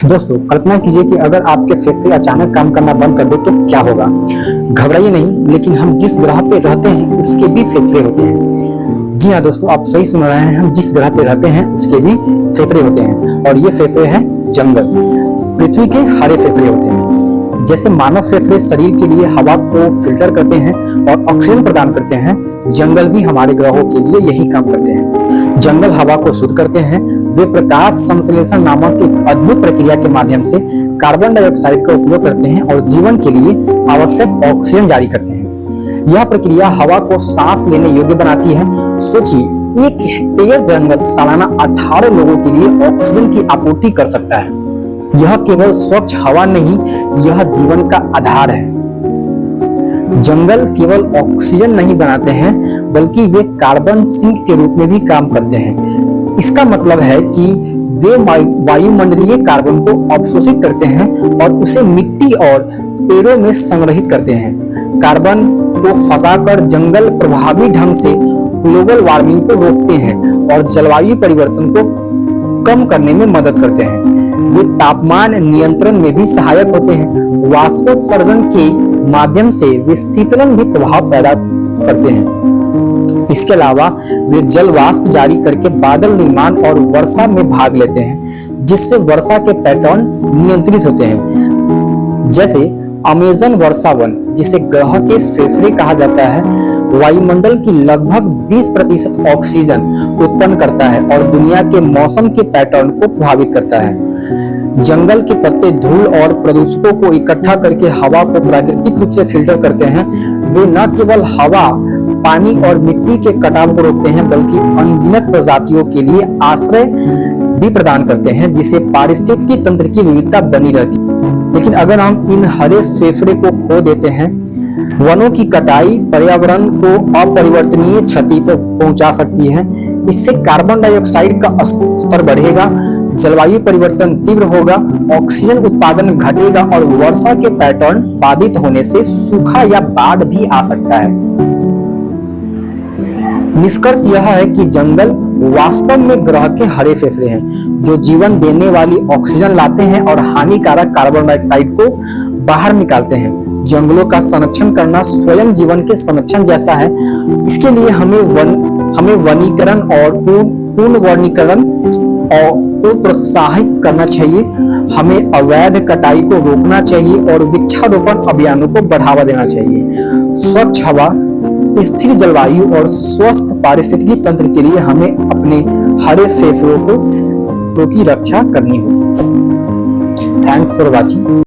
दोस्तों कल्पना कीजिए कि अगर आपके फेफड़े अचानक काम करना बंद कर दे तो क्या होगा। घबराइए नहीं, लेकिन हम जिस ग्रह पे रहते हैं उसके भी फेफड़े होते हैं। जी हाँ दोस्तों, आप सही सुन रहे हैं, हम जिस ग्रह पे रहते हैं उसके भी फेफड़े होते हैं और ये फेफड़े हैं जंगल। पृथ्वी के हरे फेफड़े होते हैं। जैसे मानव फेफड़े शरीर के लिए हवा को फिल्टर करते हैं और ऑक्सीजन प्रदान करते हैं, जंगल भी हमारे ग्रहों के लिए यही काम करते हैं। जंगल हवा को शुद्ध करते हैं। वे प्रकाश संश्लेषण नामक एक अद्भुत प्रक्रिया के माध्यम से कार्बन डाइऑक्साइड का उपयोग करते हैं और जीवन के लिए आवश्यक ऑक्सीजन जारी करते हैं। यह प्रक्रिया हवा को सांस लेने योग्य बनाती है। सोचिए, 1 हेक्टेयर जंगल सालाना 18 लोगों के लिए ऑक्सीजन की आपूर्ति कर सकता है। यह केवल स्वच्छ हवा नहीं, यह जीवन का आधार है। जंगल केवल ऑक्सीजन नहीं बनाते हैं, बल्कि वे कार्बन सिंक के रूप में भी काम करते हैं। इसका मतलब है कि वे वायुमंडलीय कार्बन को अवशोषित करते हैं और उसे मिट्टी और पेड़ों में संग्रहित करते हैं। कार्बन को फंसाकर जंगल प्रभावी ढंग से ग्लोबल वार्मिंग को रोकते हैं और जलवायु परिवर्तन को कम करने में मदद करते हैं। वे तापमान नियंत्रण में भी सहायक होते हैं। वाष्पोत्सर्जन के माध्यम से वे शीतलन भी प्रभाव पैदा करते हैं। इसके अलावा वे जल वाष्प जारी करके बादल निर्माण और वर्षा में भाग लेते हैं, जिससे वर्षा के पैटर्न नियंत्रित होते हैं। जैसे अमेज़न वर्षा वन, जिसे ग्रह के फेफड़े कहा जाता है, वायुमंडल की लगभग 20% ऑक्सीजन उत्पन्न करता है और दुनिया के मौसम के पैटर्न को प्रभावित करता है। जंगल के पत्ते धूल और प्रदूषकों को इकट्ठा करके हवा को प्राकृतिक रूप से फिल्टर करते हैं। वे न केवल हवा, पानी और मिट्टी के कटाव को रोकते हैं, बल्कि अनगिनत प्रजातियों के लिए आश्रय भी प्रदान करते हैं, जिससे पारिस्थितिकी तंत्र की विविधता बनी रहती है। लेकिन अगर हम इन हरे फेफड़े को खो देते हैं, वनों की कटाई पर्यावरण को अपरिवर्तनीय क्षति पहुंचा सकती है। इससे कार्बन डाइऑक्साइड का स्तर बढ़ेगा, जलवायु परिवर्तन तीव्र होगा, ऑक्सीजन उत्पादन घटेगा और वर्षा के पैटर्न बाधित होने से सूखा या बाढ़ भी आ सकता है। निष्कर्ष यह है कि जंगल वास्तव में ग्रह के हरे फेफड़े हैं, जो जीवन देने वाली ऑक्सीजन लाते हैं और हानिकारक कार्बन डाइऑक्साइड को बाहर निकालते हैं। जंगलों का संरक्षण करना स्वयं जीवन के संरक्षण जैसा है। इसके लिए हमें वनीकरण और पूर्ण वनीकरण को प्रोत्साहित करना चाहिए। हमें अवैध कटाई को रोकना चाहिए और वृक्षारोपण अभियानों को बढ़ावा देना चाहिए। स्वच्छ हवा, स्थिर जलवायु और स्वस्थ पारिस्थितिकी तंत्र के लिए हमें अपने हरे फेफड़ों की रक्षा करनी होगी। Thanks for watching.